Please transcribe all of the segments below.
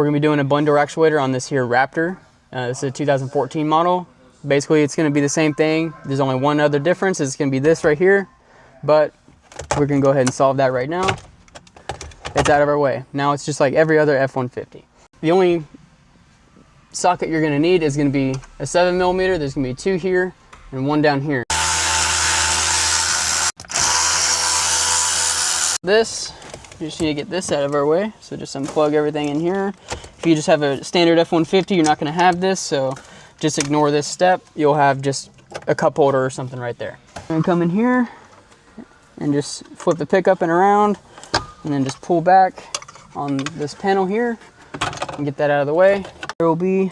We're gonna be doing a blend door actuator on this here Raptor. This is a 2014 model. Basically, it's gonna be the same thing. There's only one other difference. It's gonna be this right here, but we're gonna go ahead and solve that right now. It's out of our way. Now it's just like every other F-150. The only socket you're gonna need is gonna be a 7mm. There's gonna be 2 here and 1 down here. This, you just need to get this out of our way. So just unplug everything in here. If you just have a standard F-150, you're not gonna have this, so just ignore this step. You'll have just a cup holder or something right there. I'm gonna come in here and just flip the pickup and around, and then just pull back on this panel here and get that out of the way. There will be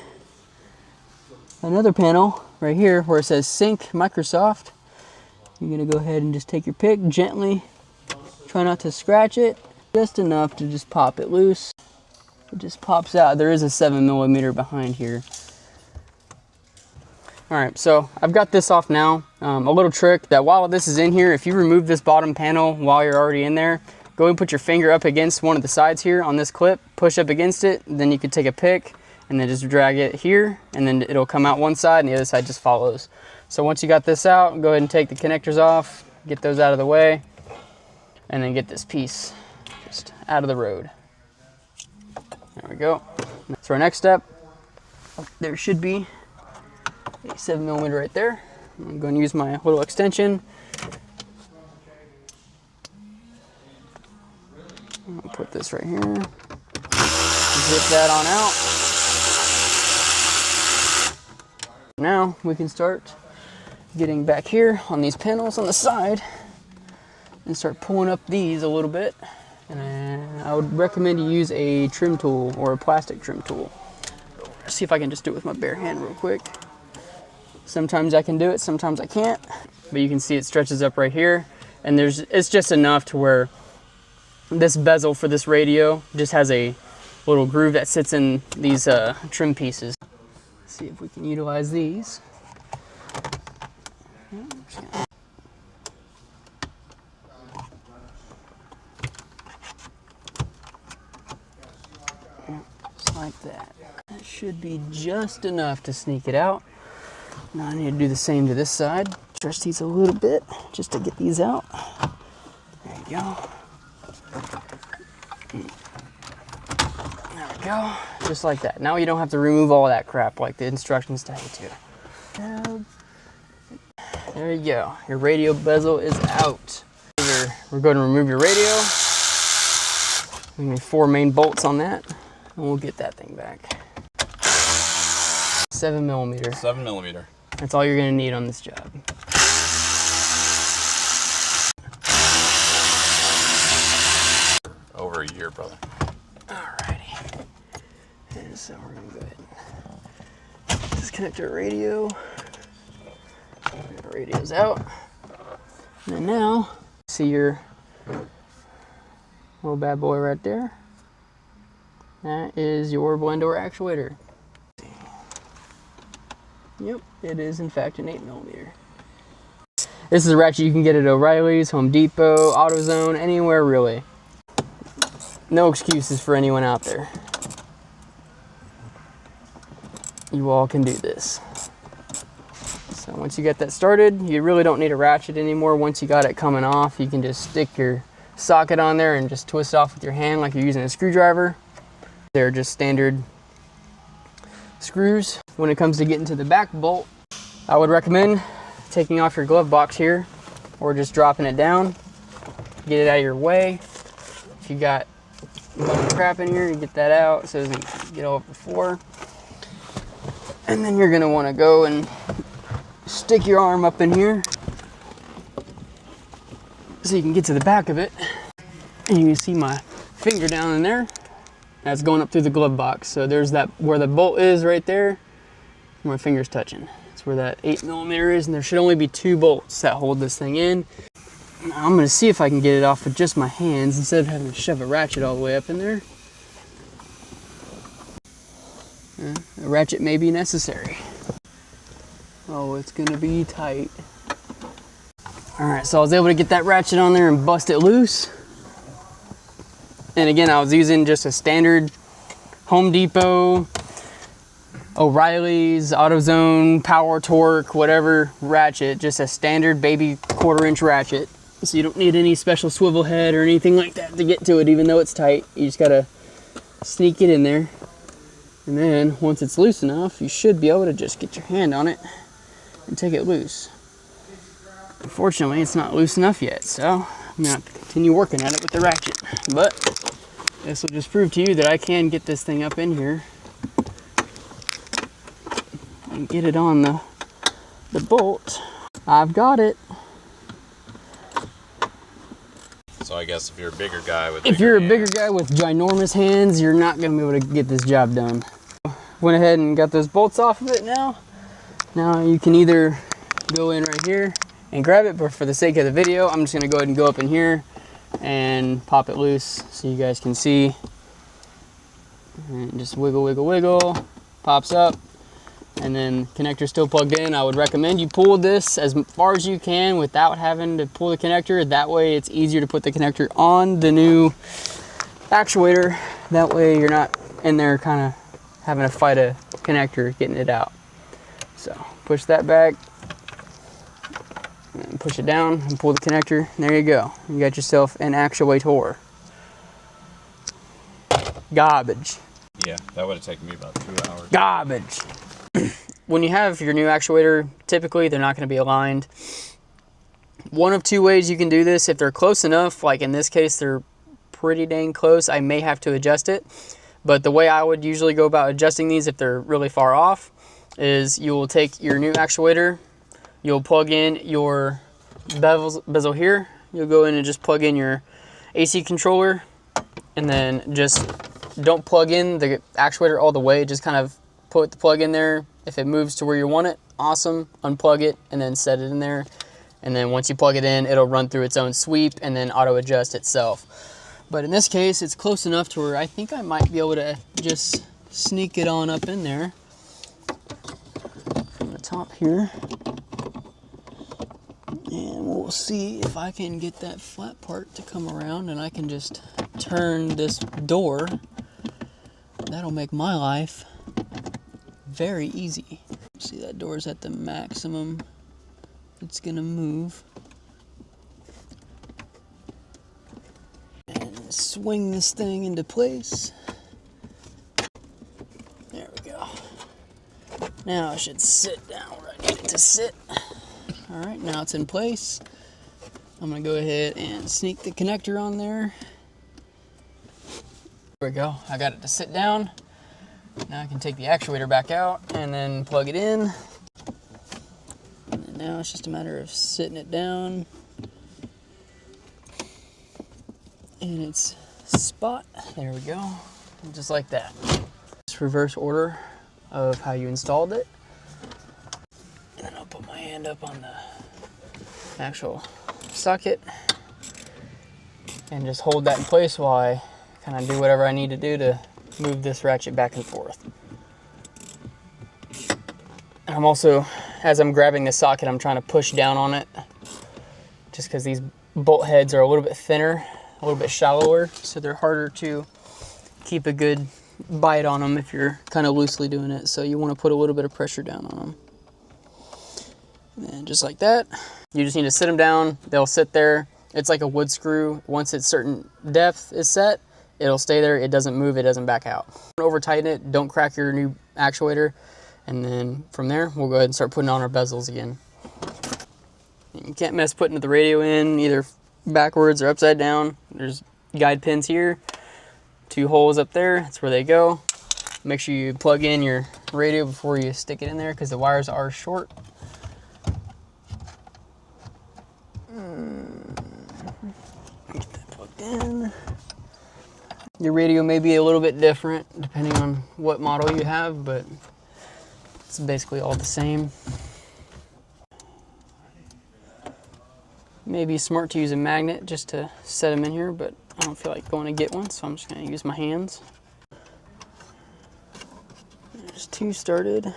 another panel right here where it says Sync Microsoft. You're gonna go ahead and just take your pick gently. Try not to scratch it, just enough to just pop it loose. It just pops out. There is a 7mm behind here. All right, so I've got this off now. A little trick that while this is in here, if you remove this bottom panel while you're already in there, go and put your finger up against one of the sides here on this clip, push up against it, then you could take a pick and then just drag it here, and then it'll come out one side and the other side just follows. So once you got this out, go ahead and take the connectors off, get those out of the way, and then get this piece just out of the road. There we go. So our next step, there should be a 7mm right there. I'm going to use my little extension. I'll put this right here. Zip that on out. Now we can start getting back here on these panels on the side and start pulling up these a little bit. And I would recommend you use a trim tool or a plastic trim tool. Let's see if I can just do it with my bare hand real quick. Sometimes I can do it, sometimes I can't. But you can see it stretches up right here, and it's just enough to where this bezel for this radio just has a little groove that sits in these trim pieces. Let's see if we can utilize these. Just like that. That should be just enough to sneak it out. Now I need to do the same to this side. Stretch these a little bit just to get these out. There you go. There we go. Just like that. Now you don't have to remove all that crap like the instructions tell you to. There you go. Your radio bezel is out. We're going to remove your radio. We need 4 main bolts on that, and we'll get that thing back. 7mm. 7mm. That's all you're going to need on this job. Over a year, brother. Alrighty. And so we're going to go ahead and disconnect our radio. Our radio's out. And then now, see your little bad boy right there? That is your blend door actuator. Yep, it is in fact an 8mm. This is a ratchet you can get at O'Reilly's, Home Depot, AutoZone, anywhere really. No excuses for anyone out there. You all can do this. So once you get that started, you really don't need a ratchet anymore. Once you got it coming off, you can just stick your socket on there and just twist it off with your hand like you're using a screwdriver. They're just standard screws. When it comes to getting to the back bolt, I would recommend taking off your glove box here or just dropping it down. Get it out of your way. If you got a bunch of crap in here, you get that out so it doesn't get over the floor. And then you're gonna wanna go and stick your arm up in here so you can get to the back of it. And you can see my finger down in there. That's going up through the glove box. So there's that where the bolt is right there. My finger's touching. That's where that 8mm is, and there should only be 2 bolts that hold this thing in. Now I'm gonna see if I can get it off with just my hands instead of having to shove a ratchet all the way up in there. A ratchet may be necessary. Oh, it's gonna be tight. All right, so I was able to get that ratchet on there and bust it loose. And again, I was using just a standard Home Depot, O'Reilly's, AutoZone, Power Torque, whatever ratchet, just a standard baby 1/4 inch ratchet. So you don't need any special swivel head or anything like that to get to it, even though it's tight. You just gotta sneak it in there. And then once it's loose enough, you should be able to just get your hand on it and take it loose. Unfortunately, it's not loose enough yet, so I'm gonna have to continue working at it with the ratchet. But this will just prove to you that I can get this thing up in here and get it on the bolt. I've got it. So I guess if you're a bigger guy with bigger guy with ginormous hands, you're not gonna be able to get this job done. Went ahead and got those bolts off of it now. Now you can either go in right here and grab it, but for the sake of the video, I'm just gonna go ahead and go up in here and pop it loose so you guys can see. And just wiggle, wiggle, wiggle, pops up. And then connector still plugged in. I would recommend you pull this as far as you can without having to pull the connector. That way it's easier to put the connector on the new actuator. That way you're not in there kind of having to fight a connector getting it out. So push that back and push it down and pull the connector. And there you go. You got yourself an actuator. Garbage. Yeah, that would have taken me about 2 hours. Garbage. When you have your new actuator, typically they're not going to be aligned. One of two ways you can do this. If they're close enough, like in this case they're pretty dang close, I may have to adjust it. But the way I would usually go about adjusting these if they're really far off is you will take your new actuator, you'll plug in your bezel here, you'll go in and just plug in your AC controller, and then just don't plug in the actuator all the way, just kind of put the plug in there. If it moves to where you want it, awesome. Unplug it and then set it in there. And then once you plug it in, it'll run through its own sweep and then auto adjust itself. But in this case, it's close enough to where I think I might be able to just sneak it on up in there from the top here. And we'll see if I can get that flat part to come around and I can just turn this door. That'll make my life very easy. See, that door's at the maximum it's gonna move. And swing this thing into place. There we go. Now I should sit down where I need it to sit. All right, now it's in place. I'm gonna go ahead and sneak the connector on there. There we go. I got it to sit down. Now I can take the actuator back out and then plug it in. And then now it's just a matter of sitting it down in its spot. There we go. Just like that. Just reverse order of how you installed it. And then I'll put my hand up on the actual socket and just hold that in place while I kind of do whatever I need to do to move this ratchet back and forth. And I'm also, as I'm grabbing the socket, I'm trying to push down on it just because these bolt heads are a little bit thinner, a little bit shallower, so they're harder to keep a good bite on them if you're kind of loosely doing it. So you want to put a little bit of pressure down on them. And just like that, you just need to sit them down. They'll sit there. It's like a wood screw. Once it's certain depth is set, it'll stay there. It doesn't move. It doesn't back out. Don't over tighten it. Don't crack your new actuator. And then from there, we'll go ahead and start putting on our bezels again. And you can't mess putting the radio in either backwards or upside down. There's guide pins here. 2 holes up there. That's where they go. Make sure you plug in your radio before you stick it in there because the wires are short. Get that plugged in. Your radio may be a little bit different depending on what model you have, but it's basically all the same. Maybe smart to use a magnet just to set them in here, but I don't feel like going to get one, so I'm just going to use my hands. There's 2 started.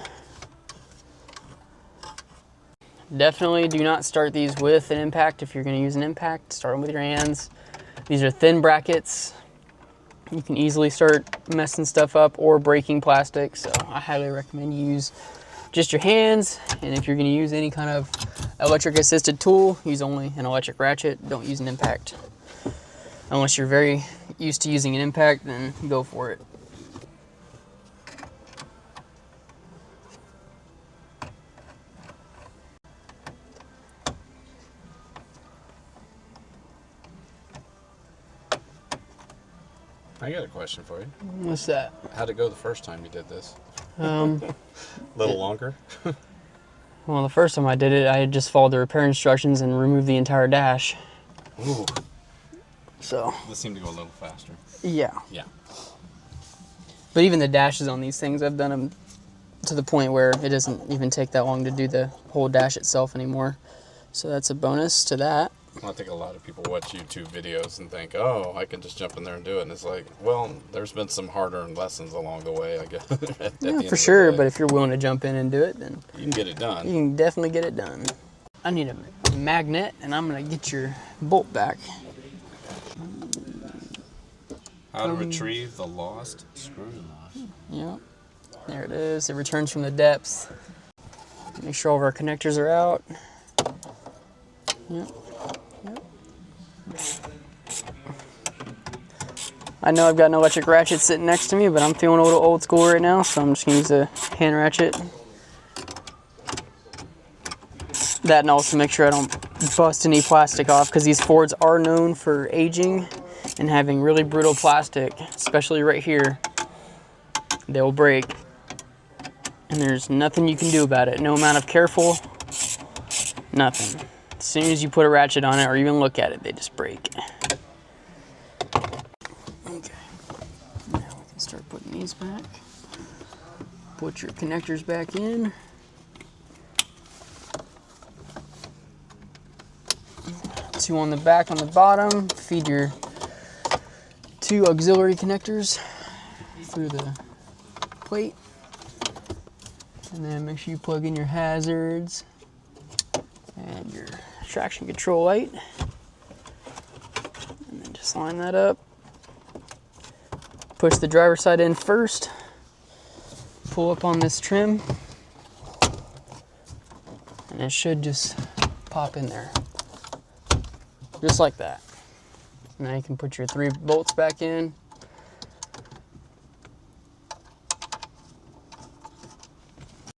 Definitely do not start these with an impact. If you're going to use an impact, start them with your hands. These are thin brackets. you can easily start messing stuff up or breaking plastic. So I highly recommend you use just your hands. And if you're going to use any kind of electric assisted tool, use only an electric ratchet. Don't use an impact. Unless you're very used to using an impact, then go for it. I got a question for you. What's that? How'd it go the first time you did this? Um, A little longer? well, the first time I did it, I just followed the repair instructions and removed the entire dash. Ooh. So. This seemed to go a little faster. Yeah. Yeah. But even the dashes on these things, I've done them to the point where it doesn't even take that long to do the whole dash itself anymore. So that's a bonus to that. I think a lot of people watch YouTube videos and think, oh, I can just jump in there and do it. And it's like, well, there's been some hard-earned lessons along the way, I guess. Yeah, for sure. But if you're willing to jump in and do it, then you can get it done. You can definitely get it done. I need a magnet, and I'm going to get your bolt back. How to retrieve the lost screw loss. Yep. There it is. It returns from the depths. Make sure all of our connectors are out. Yep. Yep. I know I've got an electric ratchet sitting next to me, but I'm feeling a little old school right now, so I'm just going to use a hand ratchet. That, and also make sure I don't bust any plastic off, because these Fords are known for aging and having really brittle plastic, especially right here. They'll break, and there's nothing you can do about it. No amount of careful, nothing. As soon as you put a ratchet on it or even look at it, they just break. Okay, now we can start putting these back. Put your connectors back in. Two on the back, on the bottom. Feed your two auxiliary connectors through the plate. And then make sure you plug in your hazards and your traction control light. And then just line that up. Push the driver's side in first. Pull up on this trim. And it should just pop in there. Just like that. Now you can put your 3 bolts back in.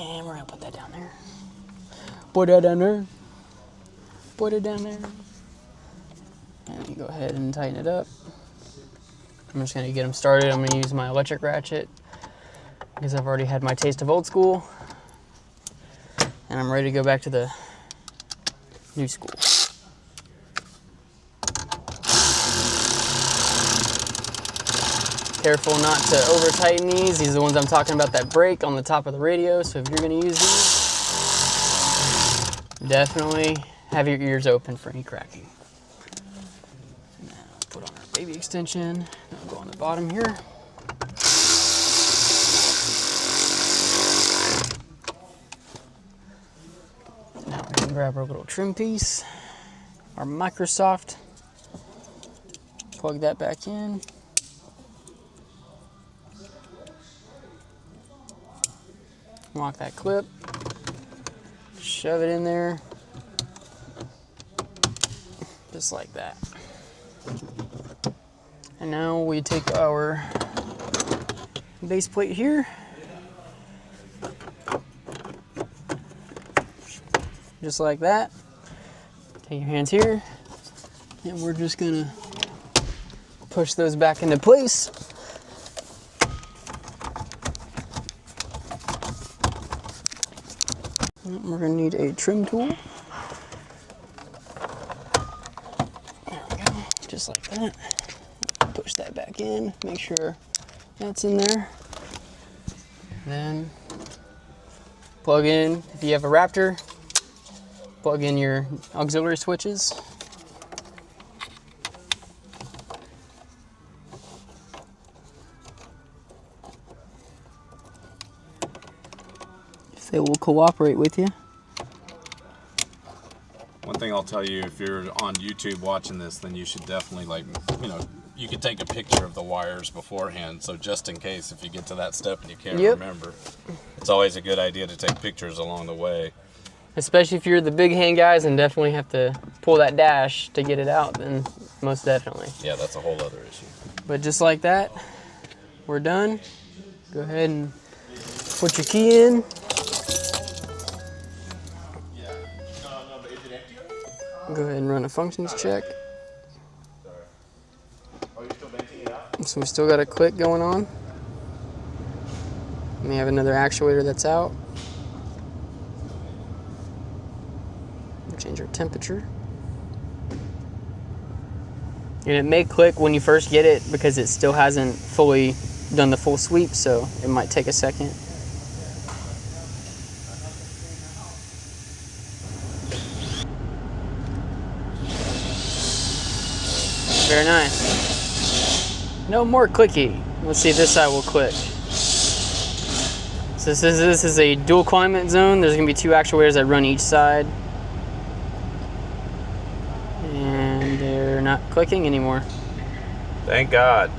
And we're gonna put that down there. Put that down there. Put it down there. And you go ahead and tighten it up. I'm just gonna get them started. I'm gonna use my electric ratchet because I've already had my taste of old school. And I'm ready to go back to the new school. Careful not to over tighten these. These are the ones I'm talking about that break on the top of the radio. So if you're gonna use these, definitely have your ears open for any cracking. Now put on our baby extension. I'll go on the bottom here. Now we're gonna grab our little trim piece, our Microsoft, plug that back in. Lock that clip, shove it in there, just like that. And now we take our base plate here, just like that. Take your hands here, and we're just gonna push those back into place. We're gonna need a trim tool. There we go, just like that. Push that back in, make sure that's in there. Then plug in, if you have a Raptor, plug in your auxiliary switches. They will cooperate with you. One thing I'll tell you, if you're on YouTube watching this, then you should definitely, like, you know, you could take a picture of the wires beforehand, so just in case if you get to that step and you can't Yep. remember, it's always a good idea to take pictures along the way. Especially if you're the big hand guys and definitely have to pull that dash to get it out, then most definitely. Yeah, that's a whole other issue. But just like that, we're done. Go ahead and put your key in. Go ahead and run a functions check. So we still got a click going on. And we have another actuator that's out. Change our temperature. And it may click when you first get it because it still hasn't fully done the full sweep, so it might take a second. Very nice. No more clicky. Let's see if this side will click. So this is a dual climate zone. There's going to be 2 actuators that run each side. And they're not clicking anymore. Thank God.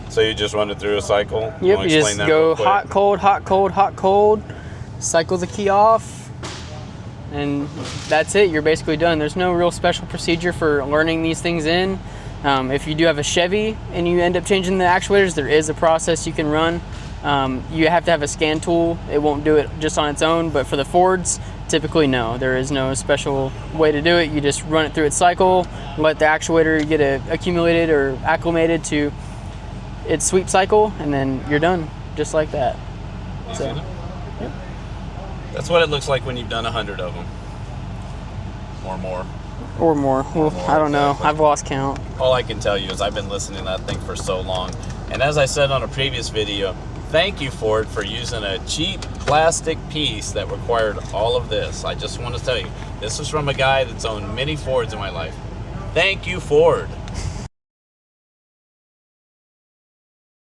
So you just run it through a cycle? Yep, you just go hot, cold, hot, cold, hot, cold. Cycle the key off. And that's it, you're basically done. There's no real special procedure for learning these things in. If you do have a Chevy and you end up changing the actuators, there is a process you can run. You have to have a scan tool. It won't do it just on its own, but for the Fords, typically no. There is no special way to do it. You just run it through its cycle, let the actuator get accumulated or acclimated to its sweep cycle, and then you're done, just like that. So, yep. That's what it looks like when you've done 100 of them. Or more. Or more. Well, I don't know. Exactly. I've lost count. All I can tell you is I've been listening to that thing for so long. And as I said on a previous video, thank you, Ford, for using a cheap plastic piece that required all of this. I just want to tell you, this is from a guy that's owned many Fords in my life. Thank you, Ford.